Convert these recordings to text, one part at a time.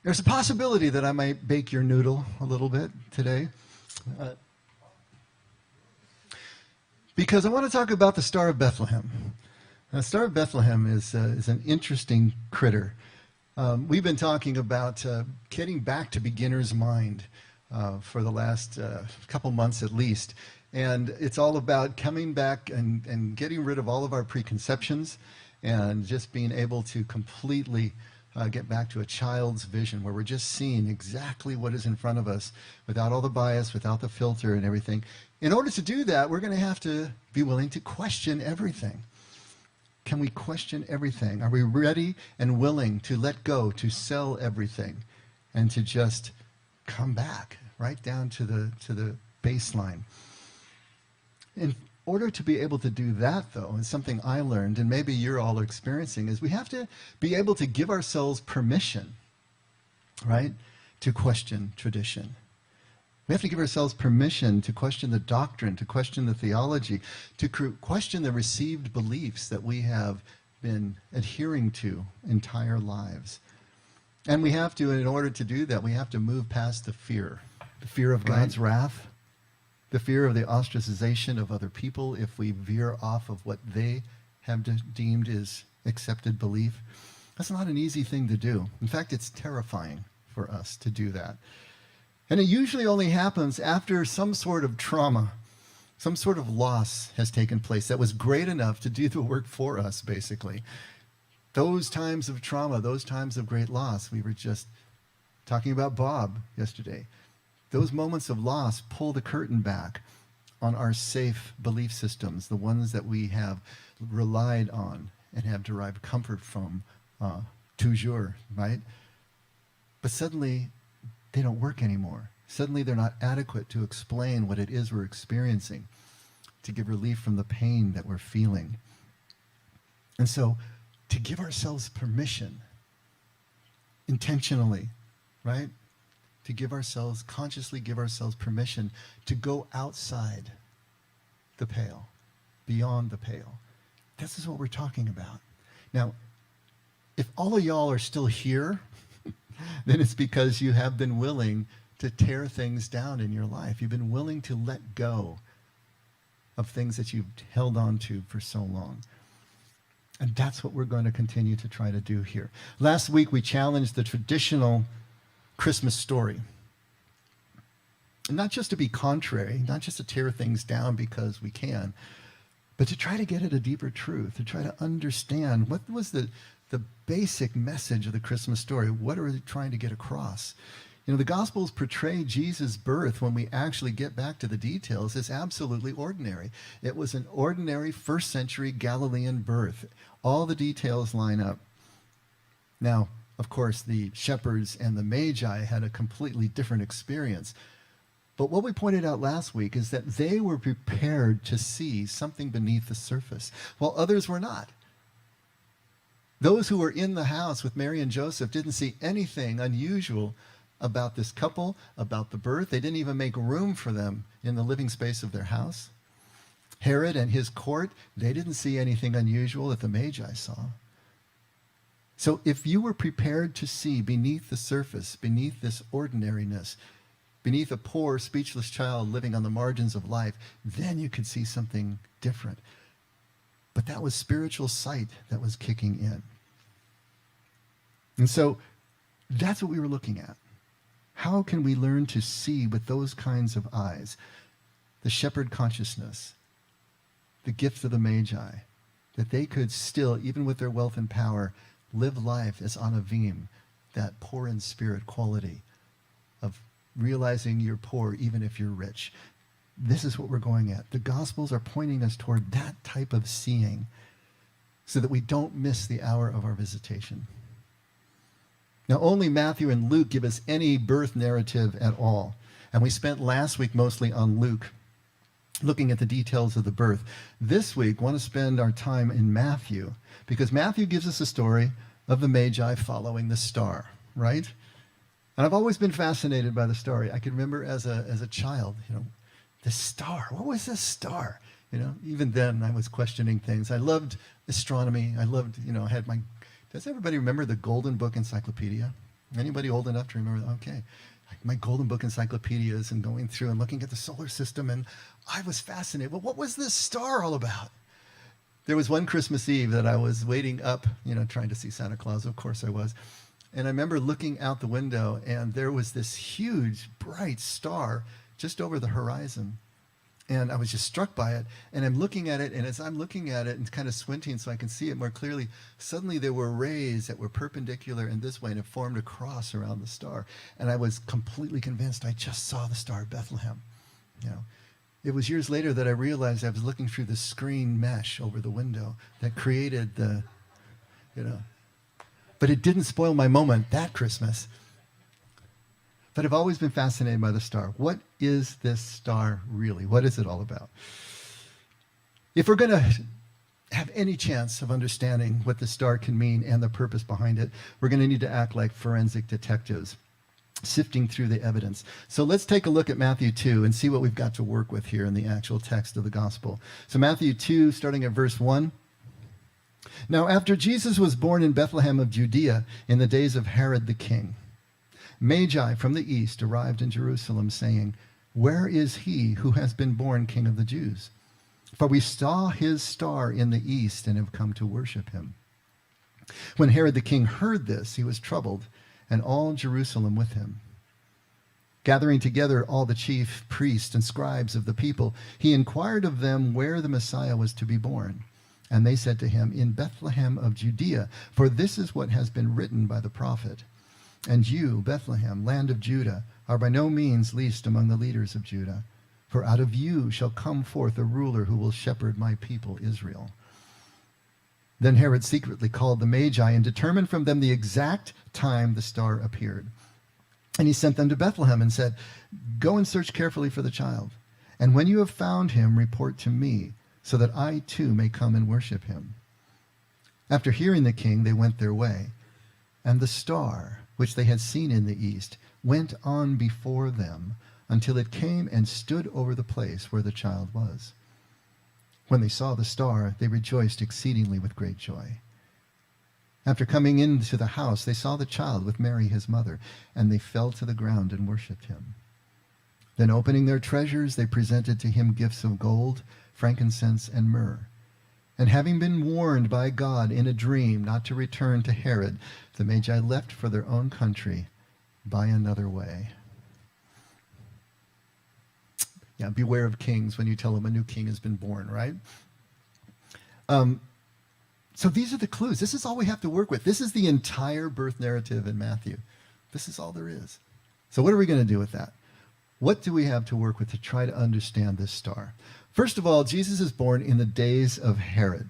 There's a possibility that I might bake your noodle a little bit today. Uh, because I want to talk about the Star of Bethlehem. The Star of Bethlehem is an interesting critter. We've been talking about getting back to beginner's mind for the last couple months at least. And it's all about coming back and getting rid of all of our preconceptions and just being able to completely get back to a child's vision where we're just seeing exactly what is in front of us without all the bias, without the filter and everything. In order to do that, we're going to have to be willing to question everything. Can we question everything? Are we ready and willing to let go, to sell everything, and to just come back right down to the baseline? In order to be able to do that, though, is something I learned, and maybe you're all experiencing, is we have to be able to give ourselves permission, right, to question tradition. We have to give ourselves permission to question the doctrine, to question the theology, to question the received beliefs that we have been adhering to entire lives. And we have to, in order to do that, we have to move past the fear of God's wrath, the fear of the ostracization of other people if we veer off of what they have deemed is accepted belief. That's not an easy thing to do. In fact, it's terrifying for us to do that. And it usually only happens after some sort of trauma, some sort of loss has taken place that was great enough to do the work for us, basically. Those times of trauma, those times of great loss, we were just talking about Bob yesterday. Those moments of loss pull the curtain back on our safe belief systems, the ones that we have relied on and have derived comfort from toujours, right? But suddenly, they don't work anymore. Suddenly, they're not adequate to explain what it is we're experiencing, to give relief from the pain that we're feeling. And so, to give ourselves permission, intentionally, right? To give ourselves, consciously give ourselves permission to go outside the pale, beyond the pale. This is what we're talking about. Now, if all of y'all are still here, then it's because you have been willing to tear things down in your life. You've been willing to let go of things that you've held on to for so long. And that's what we're going to continue to try to do here. Last week, we challenged the traditional Christmas story. And not just to be contrary, not just to tear things down because we can, but to try to get at a deeper truth, to try to understand what was the basic message of the Christmas story. What are they trying to get across? You know, the Gospels portray Jesus' birth, when we actually get back to the details, as absolutely ordinary. It was an ordinary first century Galilean birth. All the details line up. Now, of course, the shepherds and the magi had a completely different experience. But what we pointed out last week is that they were prepared to see something beneath the surface, while others were not. Those who were in the house with Mary and Joseph didn't see anything unusual about this couple, about the birth. They didn't even make room for them in the living space of their house. Herod and his court, they didn't see anything unusual that the magi saw. So if you were prepared to see beneath the surface, beneath this ordinariness, beneath a poor, speechless child living on the margins of life, then you could see something different. But that was spiritual sight that was kicking in. And so that's what we were looking at. How can we learn to see with those kinds of eyes? The shepherd consciousness, the gift of the magi, that they could still, even with their wealth and power, live life as anavim, that poor in spirit quality of realizing you're poor even if you're rich. This is what we're going at. The Gospels are pointing us toward that type of seeing so that we don't miss the hour of our visitation. Now, only Matthew and Luke give us any birth narrative at all. And we spent last week mostly on Luke, looking at the details of the birth. This week, I want to spend our time in Matthew, because Matthew gives us a story of the Magi following the star, right? And I've always been fascinated by the story. I can remember as a child, the star. What was this star? Even then I was questioning things. I loved astronomy. I loved, I had my... Does everybody remember the Golden Book Encyclopedia? Anybody old enough to remember that? Okay. My Golden Book encyclopedias and going through and looking at the solar system, and I was fascinated. Well, what was this star all about? There was one Christmas Eve that I was waiting up, trying to see Santa Claus. Of course I was. And I remember looking out the window, and there was this huge, bright star just over the horizon. And I was just struck by it. And I'm looking at it, and as I'm looking at it and kind of squinting so I can see it more clearly, suddenly there were rays that were perpendicular in this way, and it formed a cross around the star. And I was completely convinced I just saw the Star of Bethlehem. It was years later that I realized I was looking through the screen mesh over the window that created the, But it didn't spoil my moment that Christmas. But I've always been fascinated by the star. What is this star really? What is it all about? If we're going to have any chance of understanding what the star can mean and the purpose behind it, we're going to need to act like forensic detectives, sifting through the evidence. So let's take a look at Matthew 2 and see what we've got to work with here in the actual text of the gospel. So Matthew 2, starting at verse 1. Now, after Jesus was born in Bethlehem of Judea in the days of Herod the king, magi from the east arrived in Jerusalem, saying, "Where is he who has been born King of the Jews? For we saw his star in the east and have come to worship him." When Herod the king heard this, he was troubled, and all Jerusalem with him. Gathering together all the chief priests and scribes of the people, he inquired of them where the Messiah was to be born. And they said to him, "In Bethlehem of Judea, for this is what has been written by the prophet. And you, Bethlehem, land of Judah, are by no means least among the leaders of Judah. For out of you shall come forth a ruler who will shepherd my people Israel." Then Herod secretly called the Magi and determined from them the exact time the star appeared. And he sent them to Bethlehem and said, "Go and search carefully for the child. And when you have found him, report to me, so that I too may come and worship him." After hearing the king, they went their way. And the star, which they had seen in the east, went on before them until it came and stood over the place where the child was. When they saw the star, they rejoiced exceedingly with great joy. After coming into the house, they saw the child with Mary his mother, and they fell to the ground and worshipped him. Then opening their treasures, they presented to him gifts of gold, frankincense, and myrrh. And having been warned by God in a dream not to return to Herod, the Magi left for their own country by another way. Yeah, beware of kings when you tell them a new king has been born, right? So these are the clues. This is all we have to work with. This is the entire birth narrative in Matthew. This is all there is. So what are we going to do with that? What do we have to work with to try to understand this star? First of all, Jesus is born in the days of Herod.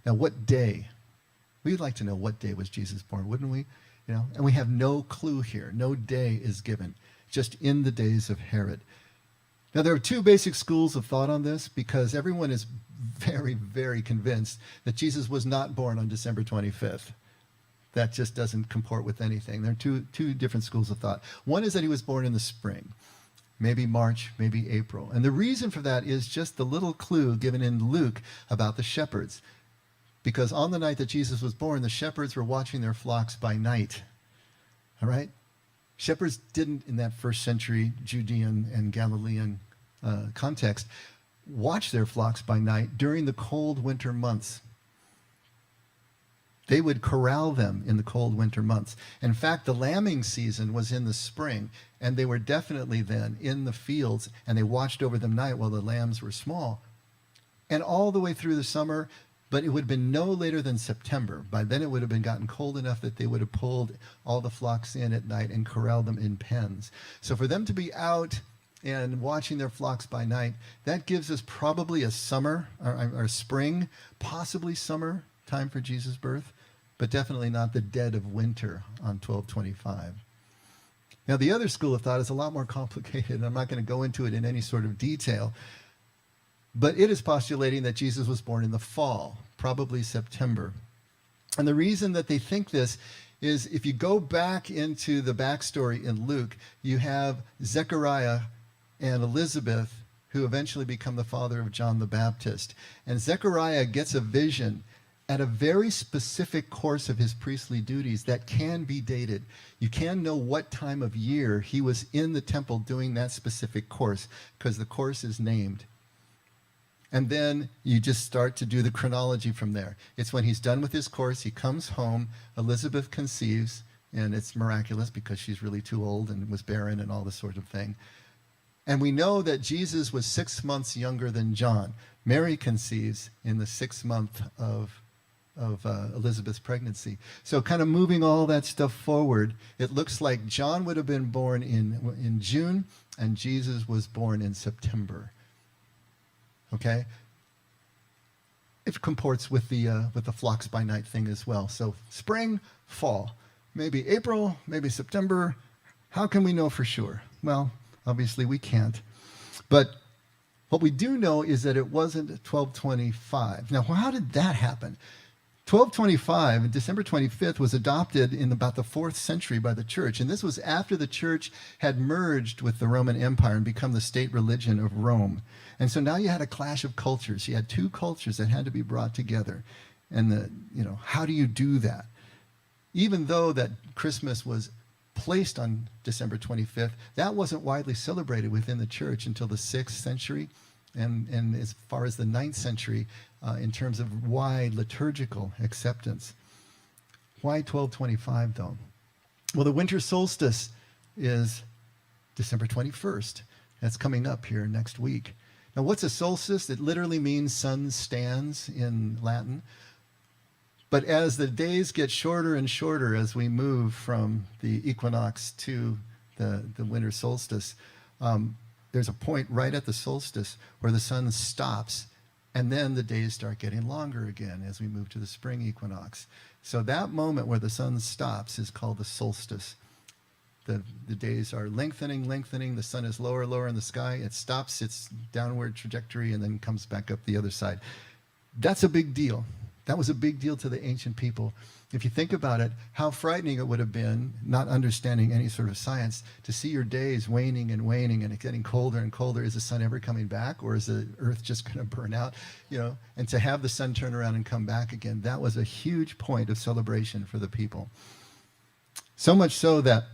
Now, what day? We'd like to know what day was Jesus born, wouldn't we? And we have no clue here. No day is given. Just in the days of Herod. Now, there are two basic schools of thought on this because everyone is very, very convinced that Jesus was not born on December 25th. That just doesn't comport with anything. There are two different schools of thought. One is that he was born in the spring, maybe March, maybe April. And the reason for that is just the little clue given in Luke about the shepherds. Because on the night that Jesus was born, the shepherds were watching their flocks by night. All right? Shepherds didn't, in that first century Judean and Galilean context, watch their flocks by night during the cold winter months. They would corral them in the cold winter months. In fact, the lambing season was in the spring, and they were definitely then in the fields, and they watched over them night while the lambs were small. And all the way through the summer, but it would have been no later than September. By then it would have been gotten cold enough that they would have pulled all the flocks in at night and corralled them in pens. So for them to be out and watching their flocks by night, that gives us probably a summer, or spring, possibly summer time for Jesus' birth, but definitely not the dead of winter on 12/25. Now, the other school of thought is a lot more complicated, and I'm not going to go into it in any sort of detail, but it is postulating that Jesus was born in the fall, probably September. And the reason that they think this is if you go back into the backstory in Luke, you have Zechariah and Elizabeth, who eventually become the father of John the Baptist. And Zechariah gets a vision at a very specific course of his priestly duties that can be dated. You can know what time of year he was in the temple doing that specific course, because the course is named. And then you just start to do the chronology from there. It's when he's done with his course, he comes home, Elizabeth conceives, and it's miraculous because she's really too old and was barren and all this sort of thing. And we know that Jesus was 6 months younger than John. Mary conceives in the 6th month of Elizabeth's pregnancy. So kind of moving all that stuff forward, it looks like John would have been born in June, and Jesus was born in September. Okay? It comports with the flocks by night thing as well. So spring, fall, maybe April, maybe September. How can we know for sure? Well, obviously we can't. But what we do know is that it wasn't 1225. Now, how did that happen? 1225, December 25th, was adopted in about the 4th century by the church. And this was after the church had merged with the Roman Empire and become the state religion of Rome. And so now you had a clash of cultures. You had two cultures that had to be brought together. And how do you do that? Even though that Christmas was placed on December 25th, that wasn't widely celebrated within the church until the 6th century. And as far as the 9th century, in terms of wide liturgical acceptance. Why 1225, though? Well, the winter solstice is December 21st. That's coming up here next week. Now, what's a solstice? It literally means sun stands in Latin. But as the days get shorter and shorter as we move from the equinox to the winter solstice, there's a point right at the solstice where the sun stops, and then the days start getting longer again as we move to the spring equinox. So that moment where the sun stops is called the solstice. The days are lengthening, the sun is lower in the sky, it stops its downward trajectory and then comes back up the other side. That's a big deal. That was a big deal to the ancient people. If you think about it, how frightening it would have been, not understanding any sort of science, to see your days waning and it getting colder and colder. Is the sun ever coming back, or is the earth just going to burn out? And to have the sun turn around and come back again, that was a huge point of celebration for the people. So much so that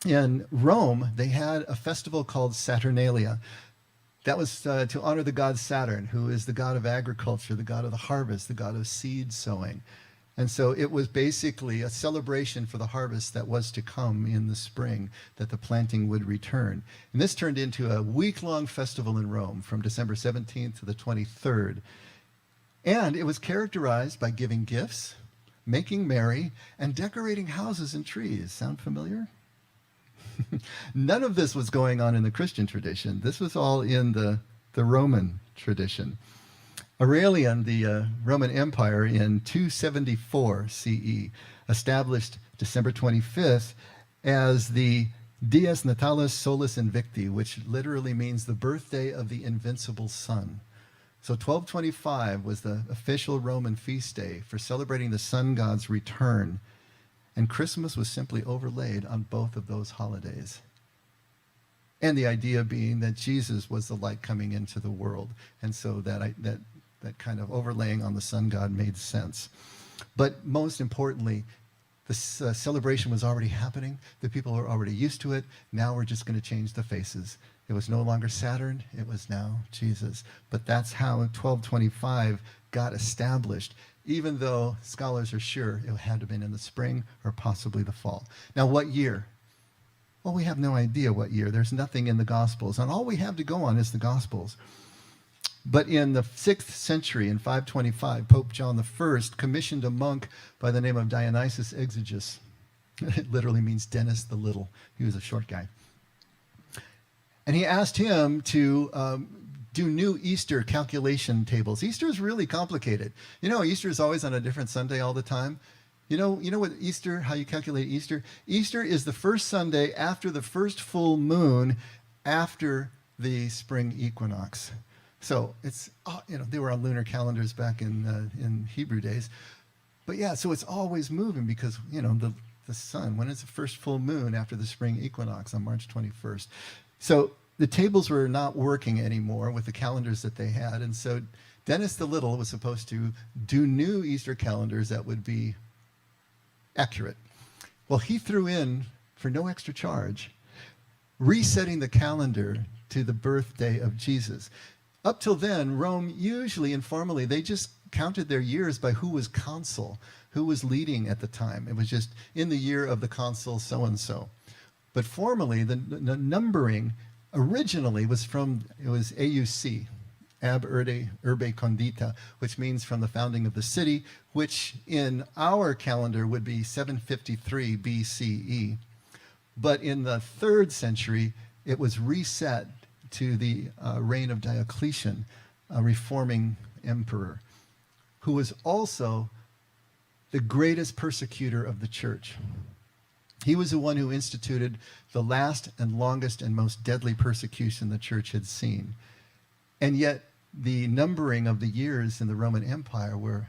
in Rome, they had a festival called Saturnalia. That was to honor the god Saturn, who is the god of agriculture, the god of the harvest, the god of seed sowing. And so it was basically a celebration for the harvest that was to come in the spring, that the planting would return. And this turned into a week-long festival in Rome from December 17th to the 23rd. And it was characterized by giving gifts, making merry, and decorating houses and trees. Sound familiar? None of this was going on in the Christian tradition. This was all in the Roman tradition. Aurelian, the Roman Empire, in 274 CE, established December 25th as the Dies Natalis Solis Invicti, which literally means the birthday of the invincible sun. So 1225 was the official Roman feast day for celebrating the sun god's return. And Christmas was simply overlaid on both of those holidays. And the idea being that Jesus was the light coming into the world. And so that kind of overlaying on the sun god made sense. But most importantly, the celebration was already happening. The people were already used to it. Now we're just going to change the faces. It was no longer Saturn. It was now Jesus. But that's how 1225 got established, even though scholars are sure it had to have been in the spring or possibly the fall. Now, what year? Well, we have no idea what year. There's nothing in the Gospels, and all we have to go on is the Gospels. But in the 6th century, in 525, Pope John I commissioned a monk by the name of Dionysius Exiguus. It literally means Dennis the Little. He was a short guy. And he asked him to do new Easter calculation tables. Easter is really complicated. Easter is always on a different Sunday all the time. You know what Easter, how you calculate Easter? Easter is the first Sunday after the first full moon after the spring equinox. So it's, they were on lunar calendars back in Hebrew days. But yeah, so it's always moving because, the sun, when it's the first full moon after the spring equinox on March 21st. So the tables were not working anymore with the calendars that they had. And so Dennis the Little was supposed to do new Easter calendars that would be accurate. Well, he threw in, for no extra charge, resetting the calendar to the birthday of Jesus. Up till then, Rome usually, informally, they just counted their years by who was consul, who was leading at the time. It was just in the year of the consul so-and-so. But formally, the numbering originally was AUC, ab urbe condita, which means from the founding of the city, which in our calendar would be 753 BCE. But in the 3rd century, it was reset to the reign of Diocletian, a reforming emperor, who was also the greatest persecutor of the church. He was the one who instituted the last and longest and most deadly persecution the church had seen. And yet, the numbering of the years in the Roman Empire were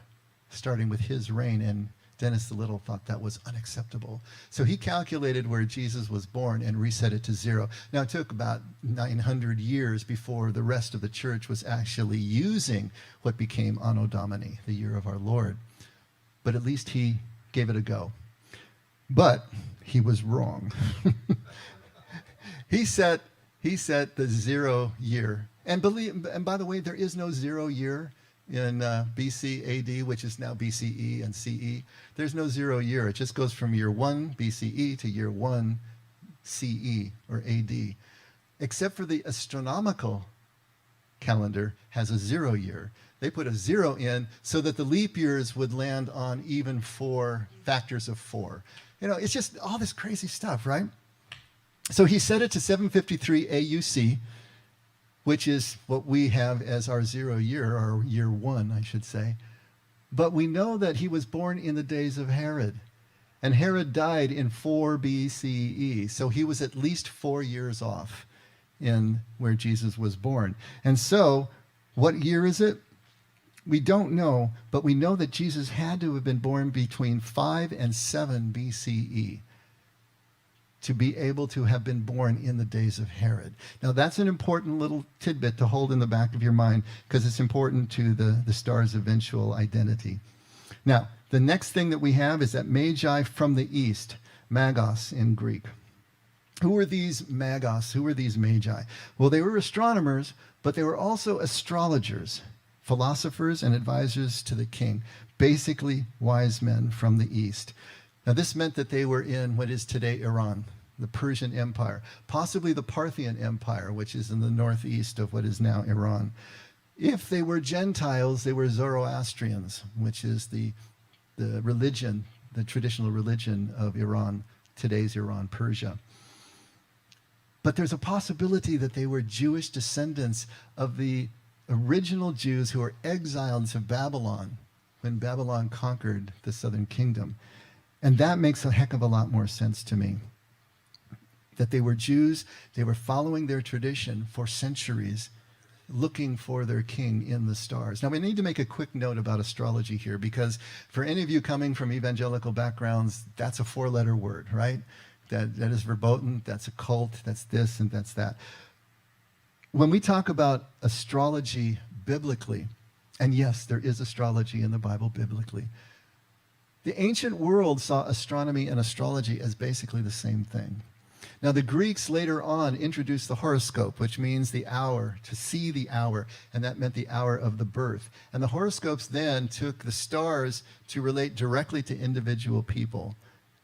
starting with his reign, and Dennis the Little thought that was unacceptable. So he calculated where Jesus was born and reset it to 0. Now, it took about 900 years before the rest of the church was actually using what became Anno Domini, the year of our Lord. But at least he gave it a go. But he was wrong. He set the 0 year. And by the way, there is no 0 year in BC AD, which is now BCE and CE. There's no 0 year. It just goes from year 1 BCE to year 1 CE or AD. Except for the astronomical calendar has a 0 year. They put a 0 in so that the leap years would land on even 4 factors of 4. You know, it's just all this crazy stuff, right? So he set it to 753 AUC, which is what we have as our 0 year, or year 1, I should say. But we know that he was born in the days of Herod, and Herod died in 4 BCE, so he was at least 4 years off in where Jesus was born. And so, what year is it? We don't know, but we know that Jesus had to have been born between 5 and 7 BCE. To be able to have been born in the days of Herod. Now, that's an important little tidbit to hold in the back of your mind, because it's important to the star's eventual identity. Now, the next thing that we have is that magi from the east, magos in Greek. Who were these magos? Who were these magi? Well, they were astronomers, but they were also astrologers, philosophers and advisors to the king, basically wise men from the east. Now, this meant that they were in what is today Iran, the Persian Empire, possibly the Parthian Empire, which is in the northeast of what is now Iran. If they were Gentiles, they were Zoroastrians, which is the religion, the traditional religion of Iran, today's Iran, Persia. But there's a possibility that they were Jewish descendants of the original Jews who were exiled to Babylon when Babylon conquered the southern kingdom. And that makes a heck of a lot more sense to me. That they were Jews, they were following their tradition for centuries, looking for their king in the stars. Now, we need to make a quick note about astrology here, because for any of you coming from evangelical backgrounds, that's a 4-letter word, right? That is verboten, that's a cult, that's this, and that's that. When we talk about astrology biblically, and yes, there is astrology in the Bible biblically, the ancient world saw astronomy and astrology as basically the same thing. Now, the Greeks later on introduced the horoscope, which means the hour, to see the hour, and that meant the hour of the birth. And the horoscopes then took the stars to relate directly to individual people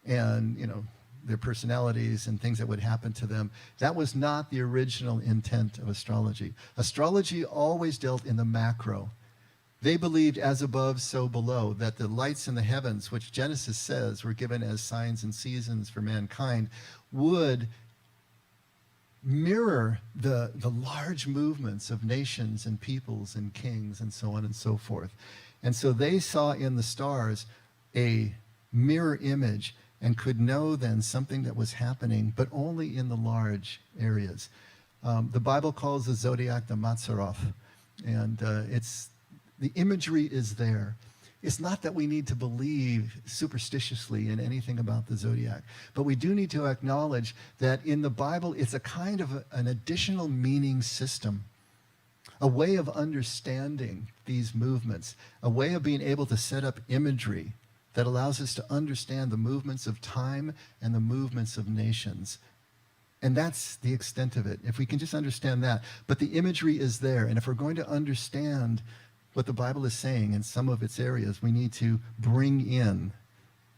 and, you know, their personalities and things that would happen to them. That was not the original intent of astrology. Astrology always dealt in the macro. They believed as above, so below, that the lights in the heavens, which Genesis says were given as signs and seasons for mankind, would mirror the large movements of nations and peoples and kings and so on and so forth. And so they saw in the stars a mirror image and could know then something that was happening, but only in the large areas. The Bible calls the zodiac the Mazzaroth, and the imagery is there. It's not that we need to believe superstitiously in anything about the zodiac, but we do need to acknowledge that in the Bible, it's a kind of an additional meaning system. a way of understanding these movements, a way of being able to set up imagery that allows us to understand the movements of time and the movements of nations. And that's the extent of it, if we can just understand that. But the imagery is there, and if we're going to understand what the Bible is saying in some of its areas, we need to bring in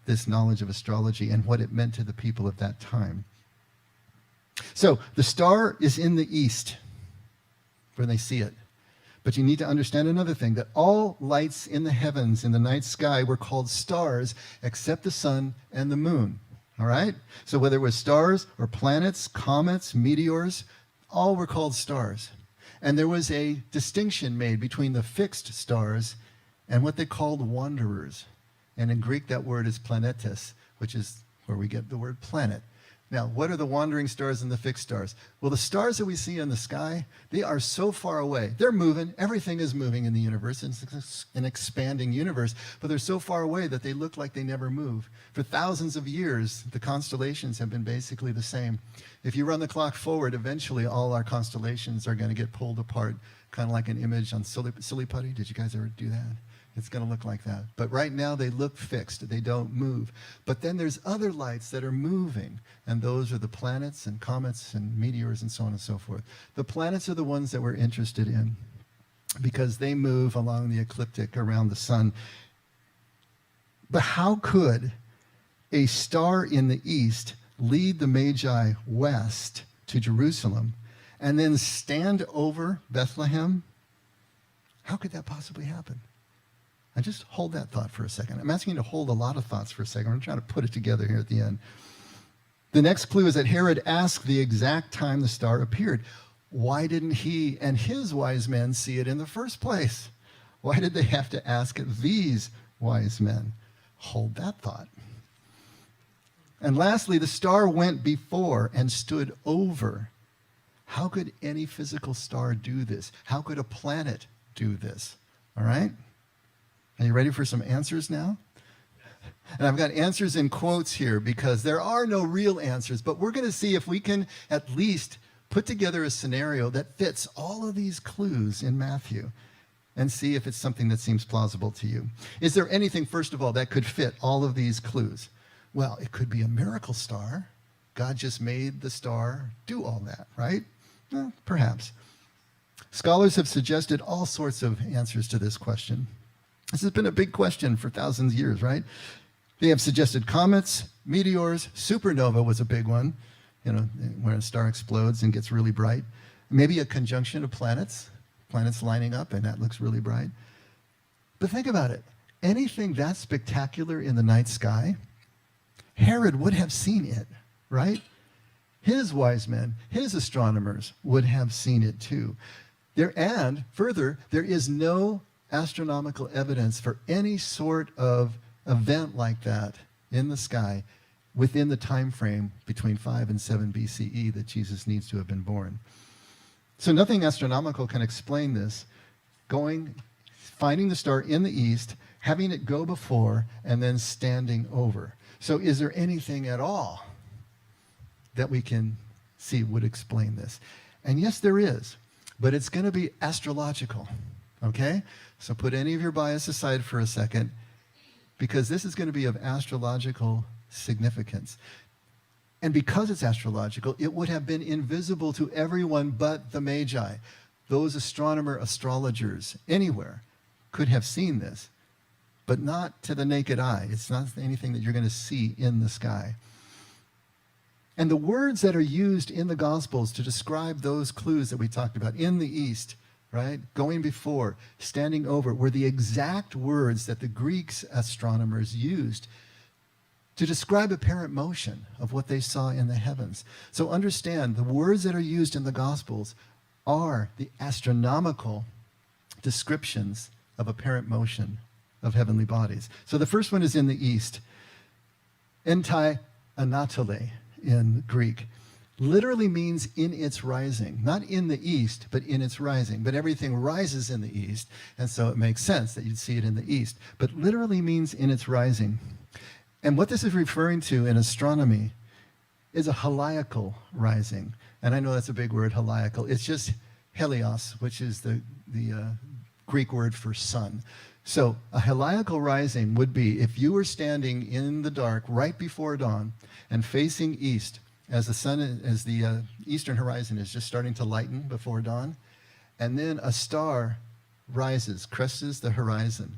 this knowledge of astrology and what it meant to the people of that time. So the star is in the east when they see it. But you need to understand another thing, that all lights in the heavens, in the night sky, were called stars except the sun and the moon. All right? So whether it was stars or planets, comets, meteors, all were called stars. And there was a distinction made between the fixed stars and what they called wanderers. And in Greek, that word is planetes, which is where we get the word planet. Now, what are the wandering stars and the fixed stars? Well, the stars that we see in the sky, they are so far away. They're moving. Everything is moving in the universe. It's an expanding universe. But they're so far away that they look like they never move. For thousands of years, the constellations have been basically the same. If you run the clock forward, eventually all our constellations are going to get pulled apart, kind of like an image on silly putty. Did you guys ever do that? It's going to look like that. But right now, they look fixed. They don't move. But then there's other lights that are moving, and those are the planets and comets and meteors and so on and so forth. The planets are the ones that we're interested in because they move along the ecliptic around the sun. But how could a star in the east lead the Magi west to Jerusalem and then stand over Bethlehem? How could that possibly happen? And just hold that thought for a second. I'm asking you to hold a lot of thoughts for a second. I'm trying to put it together here at the end. The next clue is that Herod asked the exact time the star appeared. Why didn't he and his wise men see it in the first place? Why did they have to ask these wise men? Hold that thought. And lastly, the star went before and stood over. How could any physical star do this? How could a planet do this? All right? Are you ready for some answers now? And I've got answers in quotes here because there are no real answers, but we're going to see if we can at least put together a scenario that fits all of these clues in Matthew and see if it's something that seems plausible to you. Is there anything, first of all, that could fit all of these clues? Well, it could be a miracle star. God just made the star do all that, right? Well, perhaps. Scholars have suggested all sorts of answers to this question. This has been a big question for thousands of years, right? They have suggested comets, meteors, supernova was a big one, where a star explodes and gets really bright. Maybe a conjunction of planets lining up, and that looks really bright. But think about it. Anything that spectacular in the night sky, Herod would have seen it, right? His wise men, his astronomers would have seen it too. And further, there is no astronomical evidence for any sort of event like that in the sky within the time frame between 5 and 7 BCE that Jesus needs to have been born. So nothing astronomical can explain this. Finding the star in the east, having it go before, and then standing over. So is there anything at all that we can see would explain this? And yes, there is, but it's going to be astrological. Okay? So put any of your bias aside for a second, because this is going to be of astrological significance. And because it's astrological, it would have been invisible to everyone but the Magi. Those astrologers anywhere could have seen this, but not to the naked eye. It's not anything that you're going to see in the sky. And the words that are used in the Gospels to describe those clues that we talked about, in the east, right? Going before, standing over, were the exact words that the Greeks astronomers used to describe apparent motion of what they saw in the heavens. So understand, the words that are used in the Gospels are the astronomical descriptions of apparent motion of heavenly bodies. So the first one is in the east. Entai anatole in Greek. Literally means in its rising. Not in the east, but in its rising. But everything rises in the east, and so it makes sense that you'd see it in the east. But literally means in its rising. And what this is referring to in astronomy is a heliacal rising. And I know that's a big word, heliacal. It's just helios, which is the Greek word for sun. So a heliacal rising would be if you were standing in the dark right before dawn and facing east as the eastern horizon is just starting to lighten before dawn, and then a star rises, crests the horizon,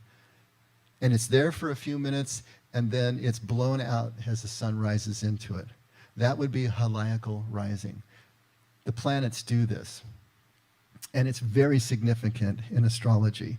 and it's there for a few minutes, and then it's blown out as the sun rises into it. That would be a heliacal rising. The planets do this, and it's very significant in astrology.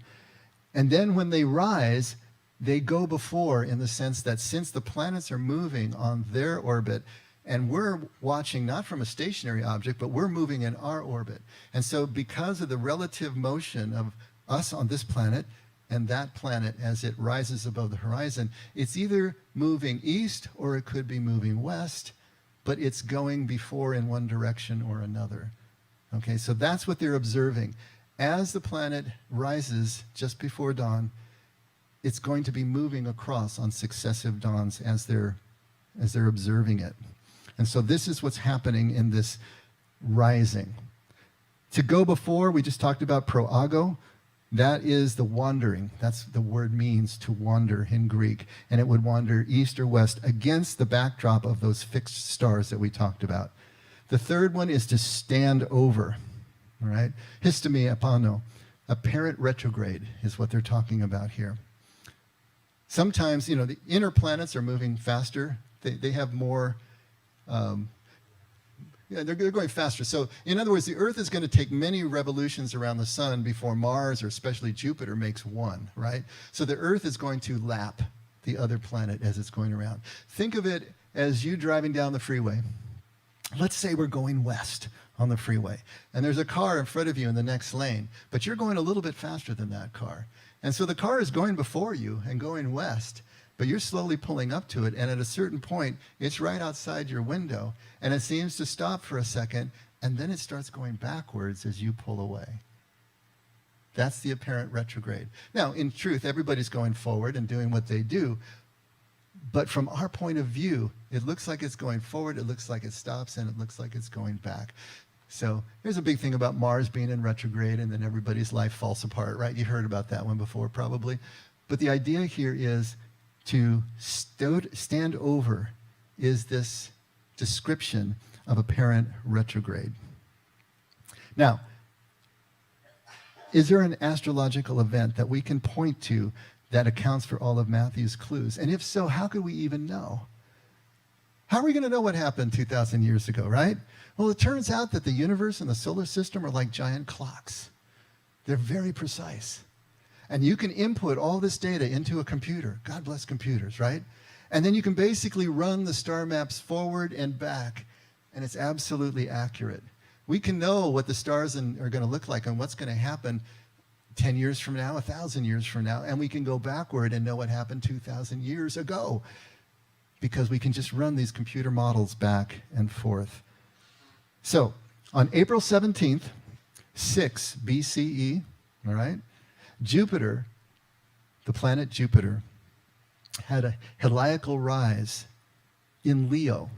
And then when they rise, they go before in the sense that since the planets are moving on their orbit, and we're watching not from a stationary object, but we're moving in our orbit. And so because of the relative motion of us on this planet and that planet as it rises above the horizon, it's either moving east or it could be moving west, but it's going before in one direction or another. Okay, so that's what they're observing. As the planet rises just before dawn, it's going to be moving across on successive dawns as they're observing it. And so this is what's happening in this rising. To go before, we just talked about proago. That is the wandering. That's the word means to wander in Greek. And it would wander east or west against the backdrop of those fixed stars that we talked about. The third one is to stand over. All right? Histemi apano, apparent retrograde is what they're talking about here. Sometimes, the inner planets are moving faster. They have more, they're going faster. So, in other words, the Earth is going to take many revolutions around the sun before Mars, or especially Jupiter, makes one, right? So the Earth is going to lap the other planet as it's going around. Think of it as you driving down the freeway. Let's say we're going west on the freeway, and there's a car in front of you in the next lane, but you're going a little bit faster than that car. And so the car is going before you and going west, but you're slowly pulling up to it, and at a certain point, it's right outside your window, and it seems to stop for a second, and then it starts going backwards as you pull away. That's the apparent retrograde. Now, in truth, everybody's going forward and doing what they do, but from our point of view, it looks like it's going forward, it looks like it stops, and it looks like it's going back. So here's a big thing about Mars being in retrograde, and then everybody's life falls apart, right? You heard about that one before, probably. But the idea here is to stand over is this description of apparent retrograde. Now, is there an astrological event that we can point to that accounts for all of Matthew's clues? And if so, how could we even know? How are we going to know what happened 2,000 years ago, right? Well, it turns out that the universe and the solar system are like giant clocks. They're very precise. And you can input all this data into a computer. God bless computers, right? And then you can basically run the star maps forward and back, and it's absolutely accurate. We can know what the stars are going to look like and what's going to happen 10 years from now, 1,000 years from now, and we can go backward and know what happened 2,000 years ago because we can just run these computer models back and forth. So, on April 17th, 6 BCE, all right, Jupiter, the planet Jupiter, had a heliacal rise in Leo,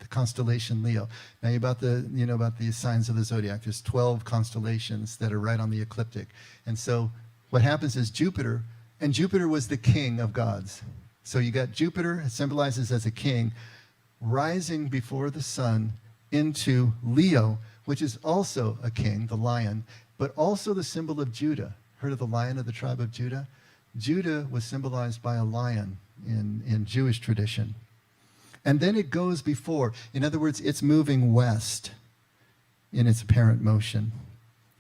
the constellation Leo. Now, about the signs of the zodiac. There's 12 constellations that are right on the ecliptic. And so what happens is Jupiter was the king of gods. So you got Jupiter, it symbolizes as a king, rising before the sun into Leo, which is also a king, the lion, but also the symbol of Judah. Heard of the lion of the tribe of Judah? Judah was symbolized by a lion in Jewish tradition. And then it goes before. In other words, it's moving west in its apparent motion,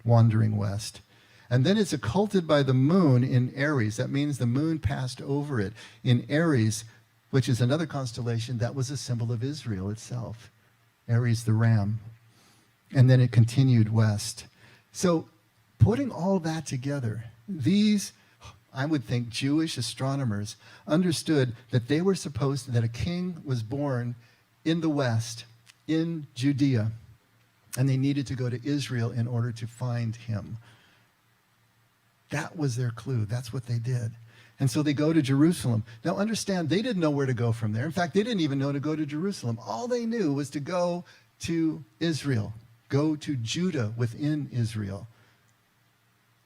wandering west. And then it's occulted by the moon in Aries. That means the moon passed over it. In Aries, which is another constellation, that was a symbol of Israel itself. Aries the ram. And then it continued west. So putting all that together, these, I would think, Jewish astronomers understood that they were that a king was born in the west, in Judea, and they needed to go to Israel in order to find him. That was their clue. That's what they did. And so they go to Jerusalem. Now understand, they didn't know where to go from there. In fact, they didn't even know to go to Jerusalem. All they knew was to go to Israel. Go to Judah within Israel.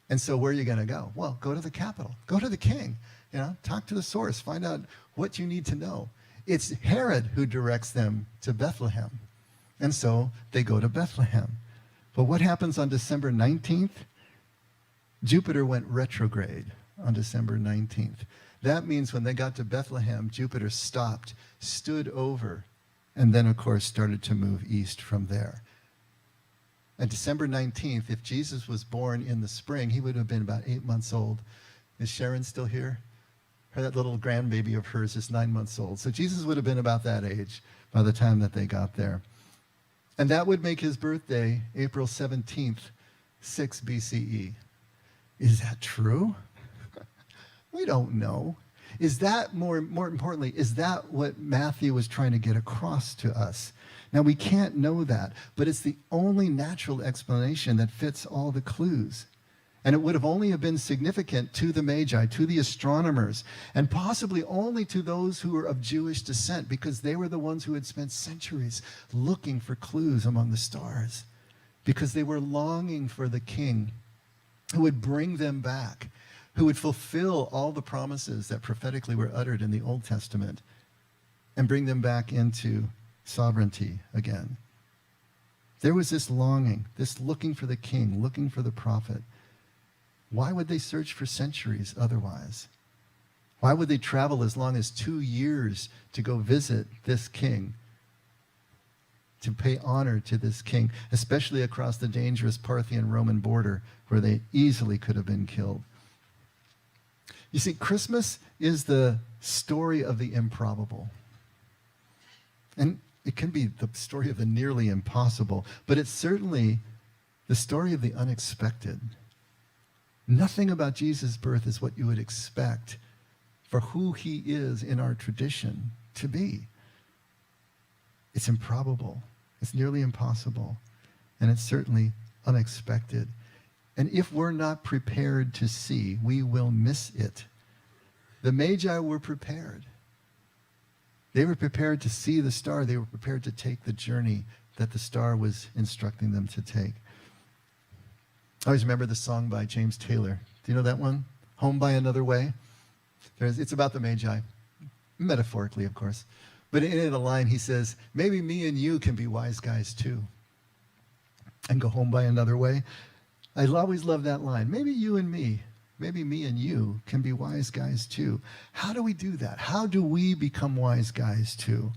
And so where are you going to go? Well, go to the capital. Go to the king. Talk to the source. Find out what you need to know. It's Herod who directs them to Bethlehem. And so they go to Bethlehem. But what happens on December 19th? Jupiter went retrograde on December 19th. That means when they got to Bethlehem, Jupiter stopped, stood over, and then, of course, started to move east from there. On December 19th, if Jesus was born in the spring, he would have been about 8 months old. Is Sharon still here? That little grandbaby of hers is 9 months old. So Jesus would have been about that age by the time that they got there. And that would make his birthday April 17th, 6 BCE. Is that true? We don't know. Is that, more importantly, is that what Matthew was trying to get across to us? Now, we can't know that, but it's the only natural explanation that fits all the clues. And it would have only have been significant to the magi, to the astronomers, and possibly only to those who were of Jewish descent, because they were the ones who had spent centuries looking for clues among the stars, because they were longing for the king who would bring them back, who would fulfill all the promises that prophetically were uttered in the Old Testament and bring them back into sovereignty again. There was this longing, this looking for the king, looking for the prophet. Why would they search for centuries otherwise? Why would they travel as long as 2 years to go visit this king, to pay honor to this king, especially across the dangerous Parthian-Roman border where they easily could have been killed? You see, Christmas is the story of the improbable. And it can be the story of the nearly impossible, but it's certainly the story of the unexpected. Nothing about Jesus' birth is what you would expect for who he is in our tradition to be. It's improbable. It's nearly impossible. And it's certainly unexpected. And if we're not prepared to see, we will miss it. The Magi were prepared. They were prepared to see the star. They were prepared to take the journey that the star was instructing them to take. I always remember the song by James Taylor. Do you know that one? Home by Another Way? It's about the Magi, metaphorically, of course. But in a line, he says, maybe me and you can be wise guys too and go home by another way. I always love that line. Maybe you and me, maybe me and you can be wise guys too. How do we do that? How do we become wise guys too?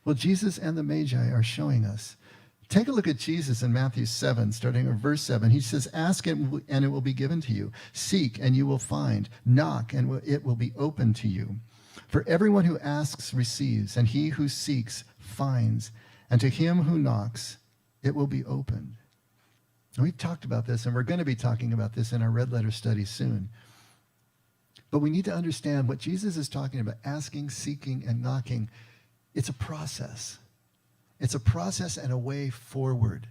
Well, Jesus and the Magi are showing us. Take a look at Jesus in Matthew 7, starting at verse 7. He says, ask and it will be given to you. Seek and you will find. Knock and it will be opened to you. For everyone who asks receives, and he who seeks finds. And to him who knocks, it will be opened. And we've talked about this, and we're going to be talking about this in our red letter study soon. But we need to understand what Jesus is talking about, asking, seeking, and knocking. It's a process. It's a process and a way forward.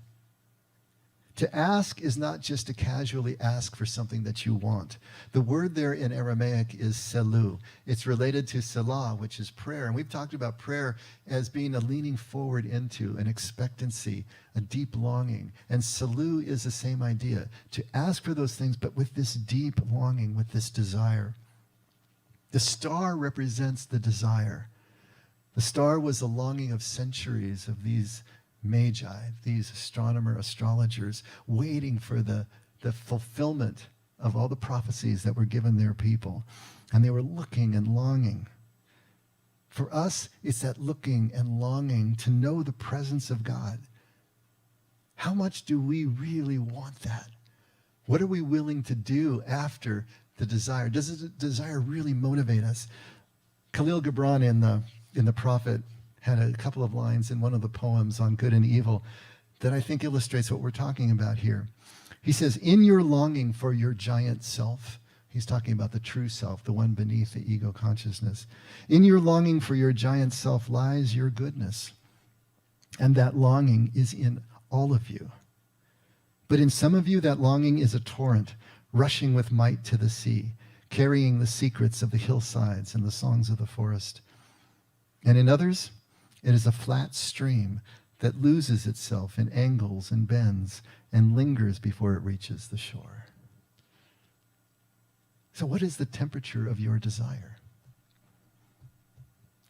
To ask is not just to casually ask for something that you want. The word there in Aramaic is selu. It's related to selah, which is prayer. And we've talked about prayer as being a leaning forward into, an expectancy, a deep longing. And selu is the same idea, to ask for those things, but with this deep longing, with this desire. The star represents the desire. The star was the longing of centuries of these magi, these astrologers, waiting for the fulfillment of all the prophecies that were given their people. And they were looking and longing. For us, it's that looking and longing to know the presence of God. How much do we really want that? What are we willing to do after the desire? Does the desire really motivate us? Khalil Gibran in the Prophet had a couple of lines in one of the poems on good and evil that I think illustrates what we're talking about here. He says, in your longing for your giant self, he's talking about the true self, the one beneath the ego consciousness. In your longing for your giant self lies your goodness. And that longing is in all of you. But in some of you, that longing is a torrent, rushing with might to the sea, carrying the secrets of the hillsides and the songs of the forest. And in others, it is a flat stream that loses itself in angles and bends and lingers before it reaches the shore. So what is the temperature of your desire?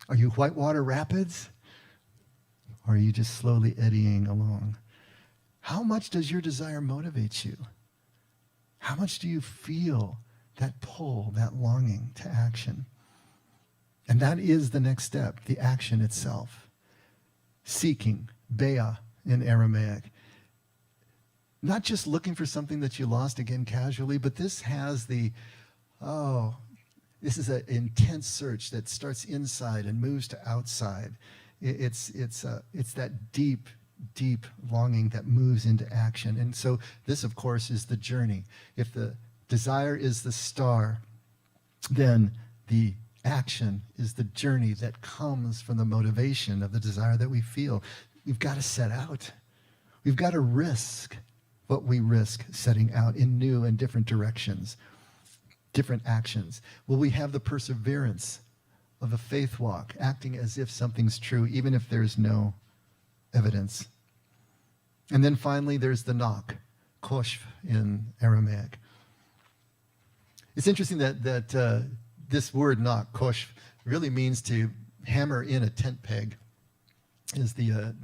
Are you whitewater rapids? Or are you just slowly eddying along? How much does your desire motivate you? How much do you feel that pull, that longing to action? And that is the next step, the action itself. Seeking, bea in Aramaic. Not just looking for something that you lost again casually, but this has this is an intense search that starts inside and moves to outside. It's that deep, deep longing that moves into action. And so this, of course, is the journey. If the desire is the star, then the action is the journey that comes from the motivation of the desire that we feel. We've got to set out. We've got to risk what we risk setting out in new and different directions, different actions. Will we have the perseverance of a faith walk, acting as if something's true, even if there's no evidence? And then finally, there's the knock, koshv in Aramaic. It's interesting that this word knock, koshv, really means to hammer in a tent peg, is the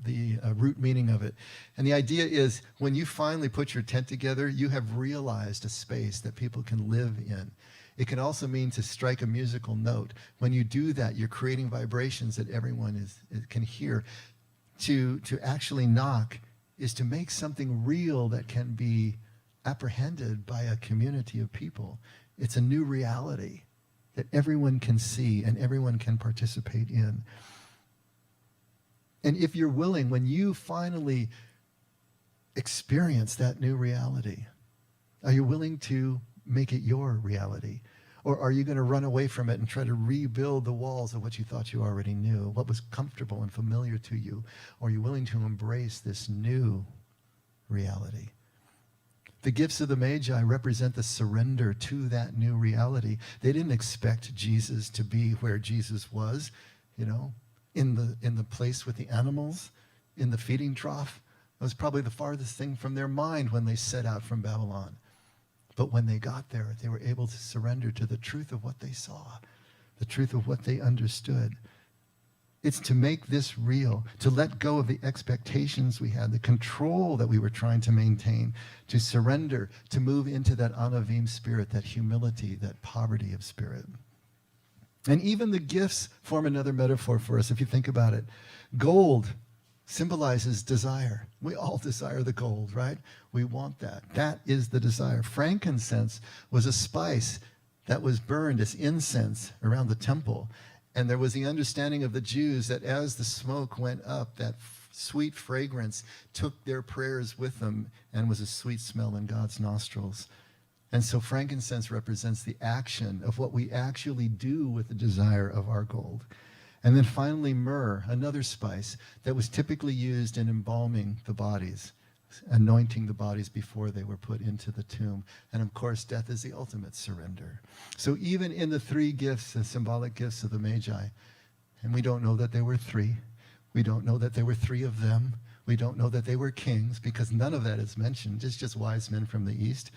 root meaning of it. And the idea is when you finally put your tent together, you have realized a space that people can live in. It can also mean to strike a musical note. When you do that, you're creating vibrations that everyone can hear. To actually knock is to make something real that can be apprehended by a community of people. It's a new reality that everyone can see and everyone can participate in. And if you're willing, when you finally experience that new reality, are you willing to make it your reality? Or are you going to run away from it and try to rebuild the walls of what you thought you already knew, what was comfortable and familiar to you? Or are you willing to embrace this new reality? The gifts of the Magi represent the surrender to that new reality. They didn't expect Jesus to be where Jesus was, in the place with the animals, in the feeding trough. It was probably the farthest thing from their mind when they set out from Babylon. But when they got there, they were able to surrender to the truth of what they saw, the truth of what they understood. It's to make this real, to let go of the expectations we had, the control that we were trying to maintain, to surrender, to move into that anavim spirit, that humility, that poverty of spirit. And even the gifts form another metaphor for us, if you think about it. Gold symbolizes desire. We all desire the gold, right? We want that. That is the desire. Frankincense was a spice that was burned as incense around the temple. And there was the understanding of the Jews that as the smoke went up, that sweet fragrance took their prayers with them and was a sweet smell in God's nostrils. And so frankincense represents the action of what we actually do with the desire of our gold. And then finally, myrrh, another spice that was typically used in embalming the bodies, anointing the bodies before they were put into the tomb. And of course, death is the ultimate surrender. So even in the three gifts, the symbolic gifts of the Magi, and we don't know that there were three. We don't know that there were three of them. We don't know that they were kings, because none of that is mentioned. It's just wise men from the east.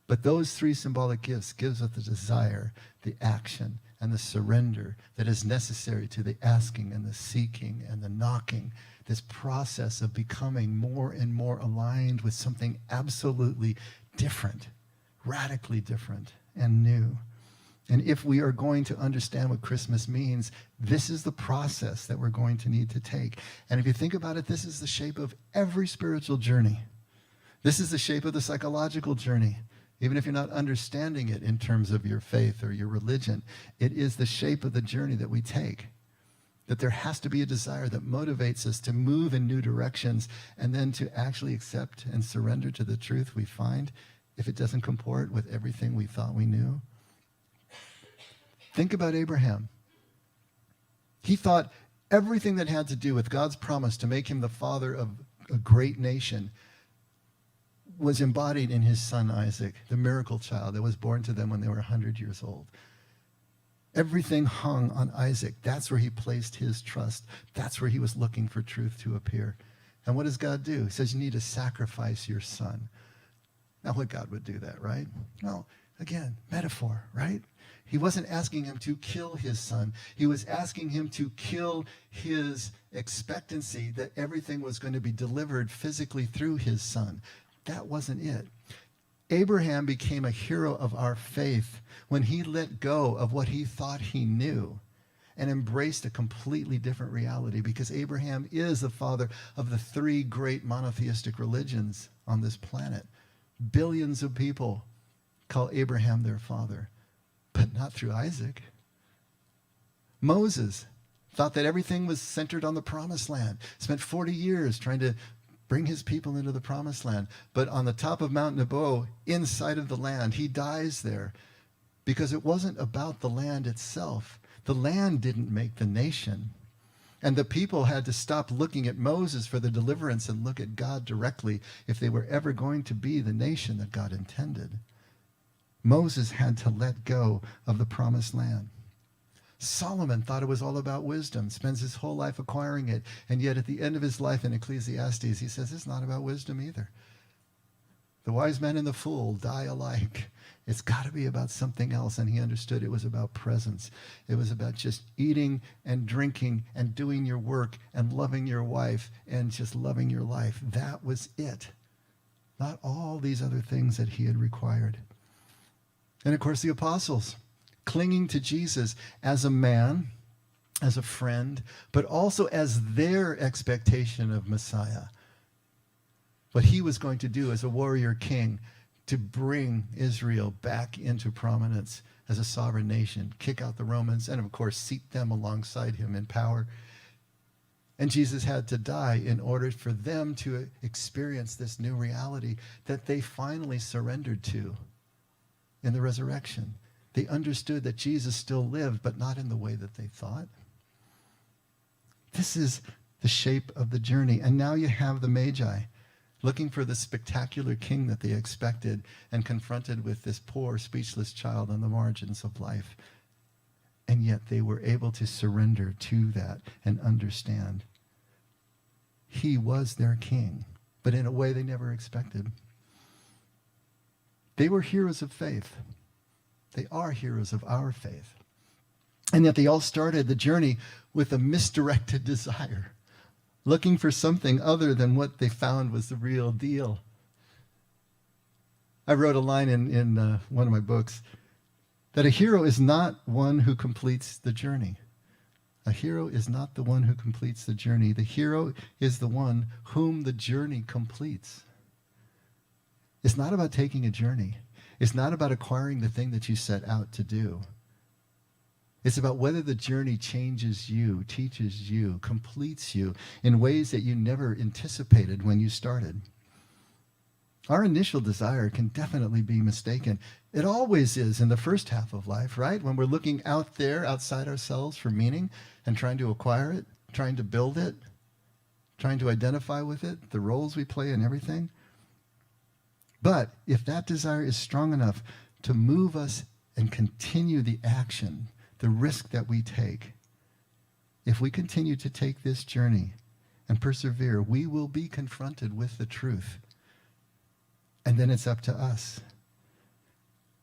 But those three symbolic gifts gives us the desire, the action, and the surrender that is necessary to the asking and the seeking and the knocking, this process of becoming more and more aligned with something absolutely different, radically different and new. And if we are going to understand what Christmas means, this is the process that we're going to need to take. And if you think about it, this is the shape of every spiritual journey. This is the shape of the psychological journey. Even if you're not understanding it in terms of your faith or your religion, it is the shape of the journey that we take. That there has to be a desire that motivates us to move in new directions and then to actually accept and surrender to the truth we find if it doesn't comport with everything we thought we knew. Think about Abraham. He thought everything that had to do with God's promise to make him the father of a great nation was embodied in his son Isaac, the miracle child that was born to them when they were 100 years old. Everything hung on Isaac. That's where he placed his trust. That's where he was looking for truth to appear. And what does God do? He says, you need to sacrifice your son. Not what God would do that, right? No, again, metaphor, right? He wasn't asking him to kill his son. He was asking him to kill his expectancy that everything was going to be delivered physically through his son. That wasn't it. Abraham became a hero of our faith when he let go of what he thought he knew and embraced a completely different reality, because Abraham is the father of the 3 great monotheistic religions on this planet. Billions of people call Abraham their father, but not through Isaac. Moses thought that everything was centered on the promised land, spent 40 years trying to bring his people into the promised land. But on the top of Mount Nebo, inside of the land, he dies there because it wasn't about the land itself. The land didn't make the nation. And the people had to stop looking at Moses for the deliverance and look at God directly if they were ever going to be the nation that God intended. Moses had to let go of the promised land. Solomon thought it was all about wisdom, spends his whole life acquiring it, and yet at the end of his life in Ecclesiastes, he says it's not about wisdom either. The wise man and the fool die alike. It's got to be about something else, and he understood it was about presence. It was about just eating and drinking and doing your work and loving your wife and just loving your life. That was it. Not all these other things that he had required. And of course, the apostles, clinging to Jesus as a man, as a friend, but also as their expectation of Messiah. What he was going to do as a warrior king to bring Israel back into prominence as a sovereign nation, kick out the Romans, and of course seat them alongside him in power. And Jesus had to die in order for them to experience this new reality that they finally surrendered to in the resurrection. They understood that Jesus still lived, but not in the way that they thought. This is the shape of the journey. And now you have the magi looking for the spectacular king that they expected and confronted with this poor, speechless child on the margins of life. And yet they were able to surrender to that and understand. He was their king, but in a way they never expected. They were heroes of faith. They are heroes of our faith. And yet they all started the journey with a misdirected desire, looking for something other than what they found was the real deal. I wrote a line in one of my books that a hero is not one who completes the journey. A hero is not the one who completes the journey. The hero is the one whom the journey completes. It's not about taking a journey. It's not about acquiring the thing that you set out to do. It's about whether the journey changes you, teaches you, completes you in ways that you never anticipated when you started. Our initial desire can definitely be mistaken. It always is in the first half of life, right? When we're looking out there, outside ourselves for meaning and trying to acquire it, trying to build it, trying to identify with it, the roles we play and everything. But if that desire is strong enough to move us and continue the action, the risk that we take, if we continue to take this journey and persevere, we will be confronted with the truth. And then it's up to us.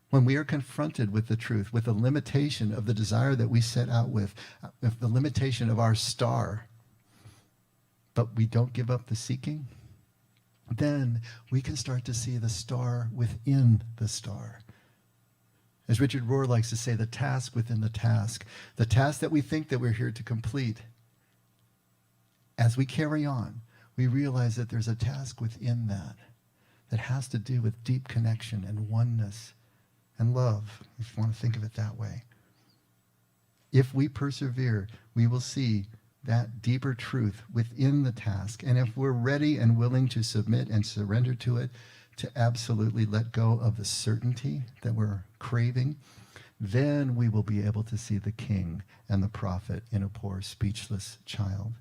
When we are confronted with the truth, with the limitation of the desire that we set out with the limitation of our star, but we don't give up the seeking, then we can start to see the star within the star. As Richard Rohr likes to say, the task within the task that we think that we're here to complete. As we carry on, we realize that there's a task within that has to do with deep connection and oneness and love, if you want to think of it that way. If we persevere, we will see that deeper truth within the task. And if we're ready and willing to submit and surrender to it, to absolutely let go of the certainty that we're craving, then we will be able to see the king and the prophet in a poor, speechless child.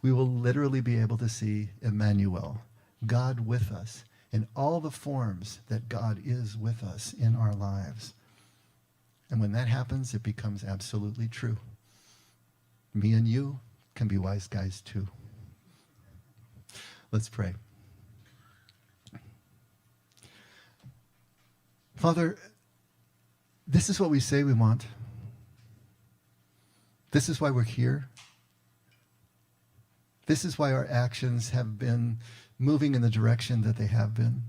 We will literally be able to see Emmanuel, God with us, in all the forms that God is with us in our lives. And when that happens, it becomes absolutely true. Me and you can be wise guys too. Let's pray. Father, this is what we say we want. This is why we're here. This is why our actions have been moving in the direction that they have been.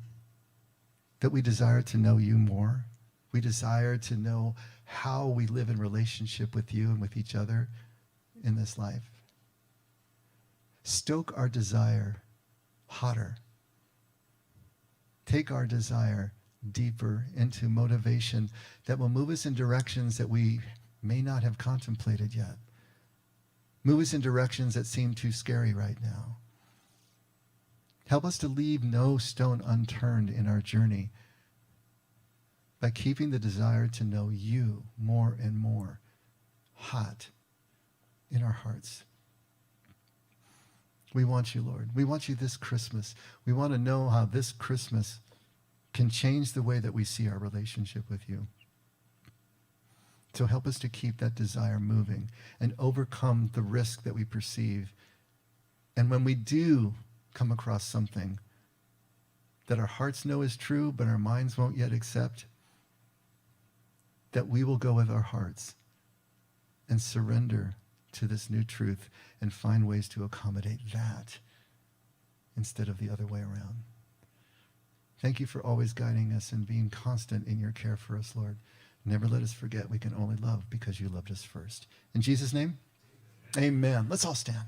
That we desire to know you more. We desire to know how we live in relationship with you and with each other in this life. Stoke our desire hotter. Take our desire deeper into motivation that will move us in directions that we may not have contemplated yet. Move us in directions that seem too scary right now. Help us to leave no stone unturned in our journey by keeping the desire to know you more and more hot in our hearts. We want you, Lord. We want you this Christmas. We want to know how this Christmas can change the way that we see our relationship with you. So help us to keep that desire moving and overcome the risk that we perceive. And when we do come across something that our hearts know is true, but our minds won't yet accept, that we will go with our hearts and surrender to this new truth and find ways to accommodate that instead of the other way around. Thank you for always guiding us and being constant in your care for us, Lord. Never let us forget we can only love because you loved us first. In Jesus' name, amen. Let's all stand.